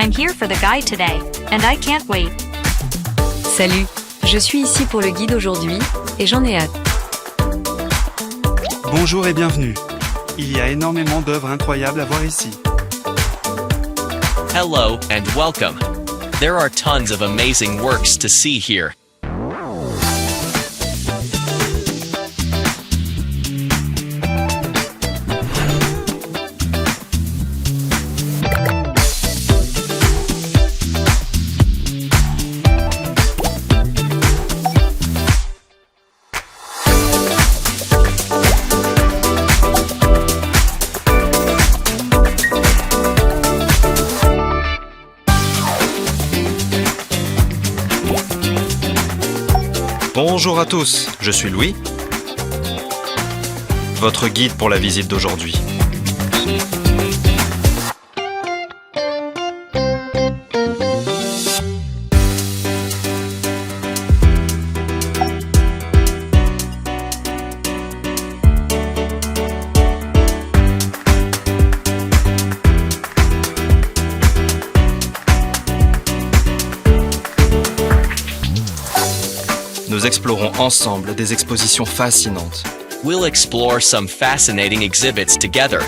I'm here for the guide today, and I can't wait. Salut, je suis ici pour le guide aujourd'hui, et j'en ai hâte. Bonjour et bienvenue. Il y a énormément d'œuvres incroyables à voir ici. Hello and welcome. There are tons of amazing works to see here. Bonjour à tous, je suis Louis, votre guide pour la visite d'aujourd'hui. Nous explorons ensemble des expositions fascinantes. We'll explore some fascinating exhibits together.